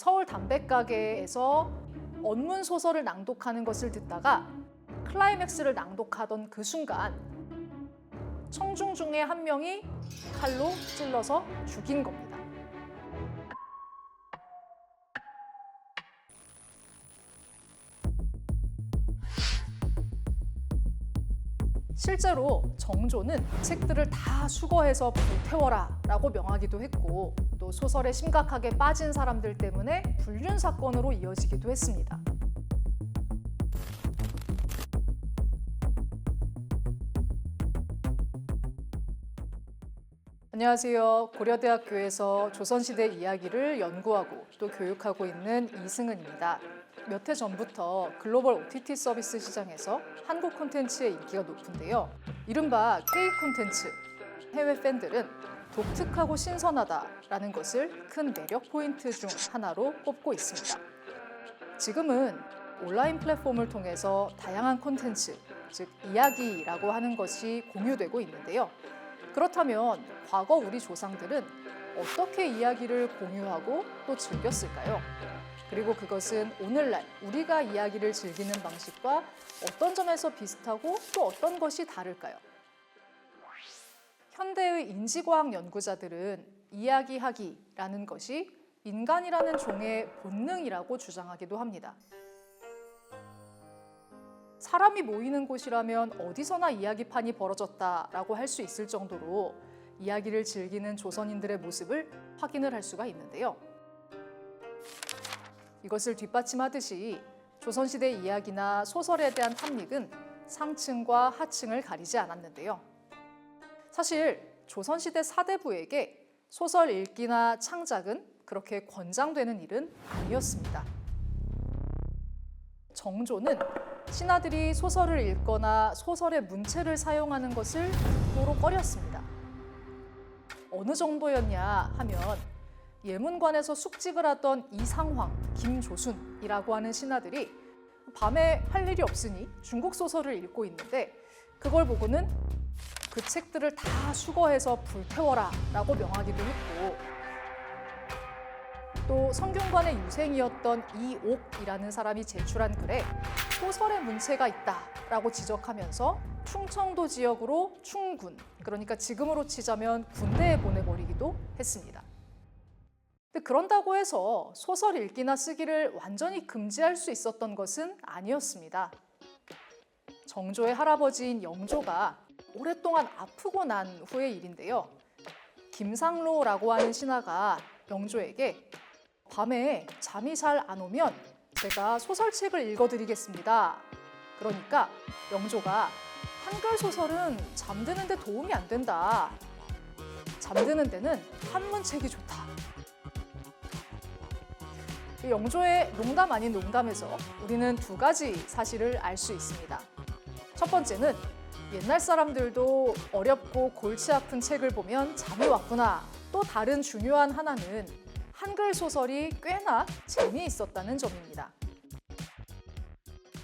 서울 담배가게에서 언문 소설을 낭독하는 것을 듣다가 클라이맥스를 낭독하던 그 순간 청중 중에 한 명이 칼로 찔러서 죽인 겁니다. 실제로 정조는 책들을 다 수거해서 불태워라 라고 명하기도 했고, 또 소설에 심각하게 빠진 사람들 때문에 불륜 사건으로 이어지기도 했습니다. 안녕하세요. 고려대학교에서 조선시대 이야기를 연구하고 또 교육하고 있는 이승은입니다. 몇 해 전부터 글로벌 OTT 서비스 시장에서 한국 콘텐츠의 인기가 높은데요. 이른바 K 콘텐츠, 해외 팬들은 독특하고 신선하다라는 것을 큰 매력 포인트 중 하나로 꼽고 있습니다. 지금은 온라인 플랫폼을 통해서 다양한 콘텐츠, 즉 이야기라고 하는 것이 공유되고 있는데요. 그렇다면 과거 우리 조상들은 어떻게 이야기를 공유하고 또 즐겼을까요? 그리고 그것은 오늘날 우리가 이야기를 즐기는 방식과 어떤 점에서 비슷하고 또 어떤 것이 다를까요? 현대의 인지과학 연구자들은 이야기하기라는 것이 인간이라는 종의 본능이라고 주장하기도 합니다. 사람이 모이는 곳이라면 어디서나 이야기판이 벌어졌다라고 할 수 있을 정도로 이야기를 즐기는 조선인들의 모습을 확인을 할 수가 있는데요. 이것을 뒷받침하듯이 조선시대 이야기나 소설에 대한 탐닉은 상층과 하층을 가리지 않았는데요. 사실 조선시대 사대부에게 소설 읽기나 창작은 그렇게 권장되는 일은 아니었습니다. 정조는 신하들이 소설을 읽거나 소설의 문체를 사용하는 것을 도로 꺼렸습니다. 어느 정도였냐 하면 예문관에서 숙직을 하던 이상황, 김조순이라고 하는 신하들이 밤에 할 일이 없으니 중국 소설을 읽고 있는데 그걸 보고는 그 책들을 다 수거해서 불태워라 라고 명하기도 했고, 또 성균관의 유생이었던 이옥이라는 사람이 제출한 글에 소설의 문체가 있다라고 지적하면서 충청도 지역으로 충군, 그러니까 지금으로 치자면 군대에 보내버리기도 했습니다. 근데 그런다고 해서 소설 읽기나 쓰기를 완전히 금지할 수 있었던 것은 아니었습니다. 정조의 할아버지인 영조가 오랫동안 아프고 난 후의 일인데요. 김상로라고 하는 신하가 영조에게 밤에 잠이 잘 안 오면 제가 소설책을 읽어드리겠습니다. 그러니까 영조가 한글 소설은 잠드는 데 도움이 안 된다. 잠드는 데는 한문책이 좋다. 영조의 농담 아닌 농담에서 우리는 두 가지 사실을 알 수 있습니다. 첫 번째는 옛날 사람들도 어렵고 골치 아픈 책을 보면 잠이 왔구나. 또 다른 중요한 하나는 한글 소설이 꽤나 재미있었다는 점입니다.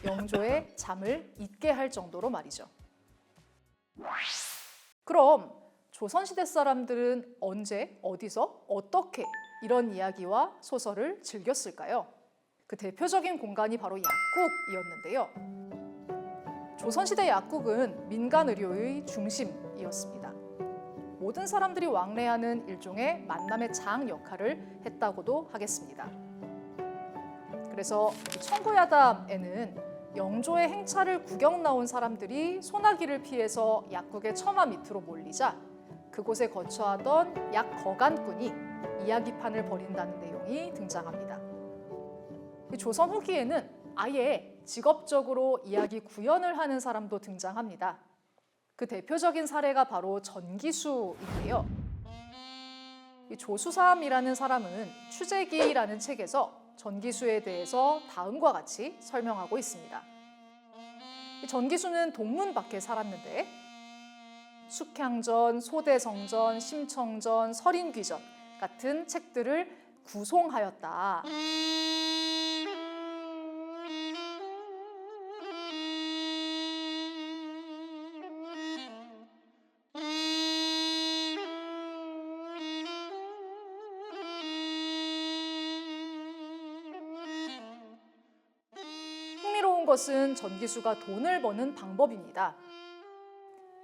영조의 잠을 잊게 할 정도로 말이죠. 그럼 조선시대 사람들은 언제, 어디서, 어떻게 이런 이야기와 소설을 즐겼을까요? 그 대표적인 공간이 바로 약국이었는데요. 조선시대 약국은 민간 의료의 중심이었습니다. 모든 사람들이 왕래하는 일종의 만남의 장 역할을 했다고도 하겠습니다. 그래서 청구야담에는 영조의 행차를 구경 나온 사람들이 소나기를 피해서 약국의 처마 밑으로 몰리자 그곳에 거처하던 약 거간꾼이 이야기판을 벌인다는 내용이 등장합니다. 조선 후기에는 아예 직업적으로 이야기 구연을 하는 사람도 등장합니다. 그 대표적인 사례가 바로 전기수인데요. 조수삼이라는 사람은 추재기라는 책에서 전기수에 대해서 다음과 같이 설명하고 있습니다. 전기수는 동문 밖에 살았는데 숙향전, 소대성전, 심청전, 설인귀전 같은 책들을 구송하였다. 것은 전기수가 돈을 버는 방법입니다.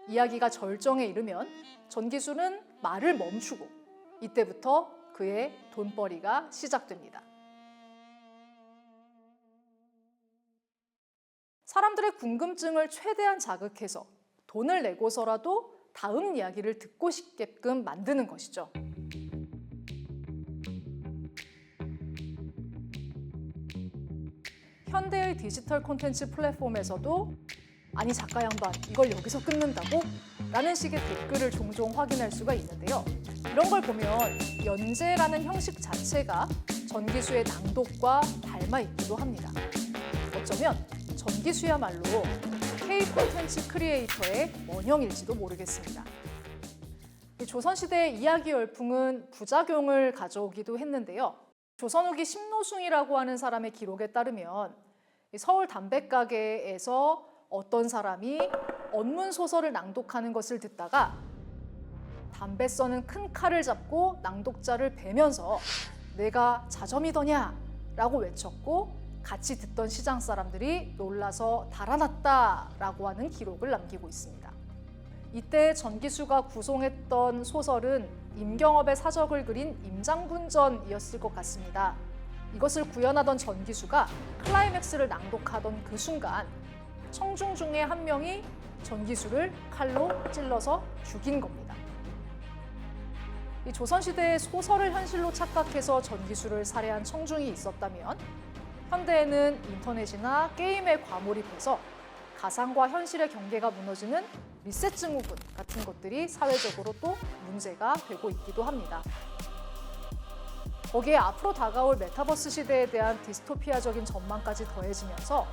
이야기가 절정에 이르면 전기수는 말을 멈추고 이때부터 그의 돈벌이가 시작됩니다. 사람들의 궁금증을 최대한 자극해서 돈을 내고서라도 다음 이야기를 듣고 싶게끔 만드는 것이죠. 현대의 디지털 콘텐츠 플랫폼에서도 아니 작가 양반 이걸 여기서 끊는다고? 라는 식의 댓글을 종종 확인할 수가 있는데요. 이런 걸 보면 연재라는 형식 자체가 전기수의 낭독과 닮아 있기도 합니다. 어쩌면 전기수야말로 K 콘텐츠 크리에이터의 원형일지도 모르겠습니다. 조선시대의 이야기 열풍은 부작용을 가져오기도 했는데요. 조선 후기 심노숭이라고 하는 사람의 기록에 따르면 서울 담배가게에서 어떤 사람이 언문 소설을 낭독하는 것을 듣다가 담배 써는 큰 칼을 잡고 낭독자를 베면서 내가 자점이더냐 라고 외쳤고 같이 듣던 시장 사람들이 놀라서 달아났다라고 하는 기록을 남기고 있습니다. 이때 전기수가 구송했던 소설은 임경업의 사적을 그린 임장군전이었을 것 같습니다. 이것을 구현하던 전기수가 클라이맥스를 낭독하던 그 순간 청중 중에 한 명이 전기수를 칼로 찔러서 죽인 겁니다. 이 조선시대에 소설을 현실로 착각해서 전기수를 살해한 청중이 있었다면 현대에는 인터넷이나 게임에 과몰입해서 가상과 현실의 경계가 무너지는 리셋 증후군 같은 것들이 사회적으로 또 문제가 되고 있기도 합니다. 거기에 앞으로 다가올 메타버스 시대에 대한 디스토피아적인 전망까지 더해지면서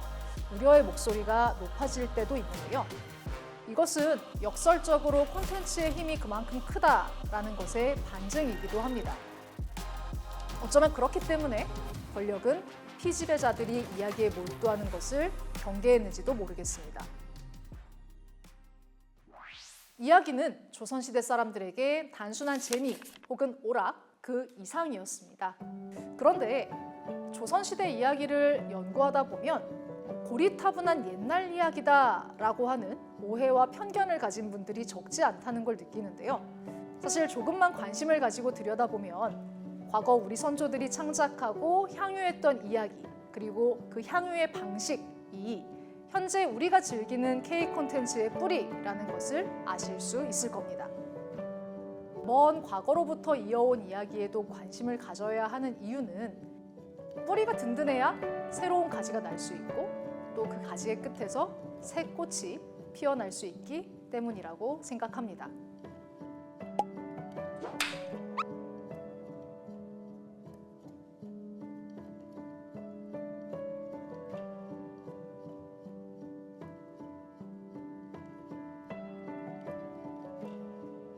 우려의 목소리가 높아질 때도 있는데요. 이것은 역설적으로 콘텐츠의 힘이 그만큼 크다라는 것의 반증이기도 합니다. 어쩌면 그렇기 때문에 권력은 피지배자들이 이야기에 몰두하는 것을 경계했는지도 모르겠습니다. 이야기는 조선시대 사람들에게 단순한 재미 혹은 오락 그 이상이었습니다. 그런데 조선시대 이야기를 연구하다 보면 고리타분한 옛날 이야기다라고 하는 오해와 편견을 가진 분들이 적지 않다는 걸 느끼는데요. 사실 조금만 관심을 가지고 들여다보면 과거 우리 선조들이 창작하고 향유했던 이야기 그리고 그 향유의 방식이 현재 우리가 즐기는 K 콘텐츠의 뿌리라는 것을 아실 수 있을 겁니다. 먼 과거로부터 이어온 이야기에도 관심을 가져야 하는 이유는 뿌리가 든든해야 새로운 가지가 날 수 있고 또 그 가지의 끝에서 새 꽃이 피어날 수 있기 때문이라고 생각합니다.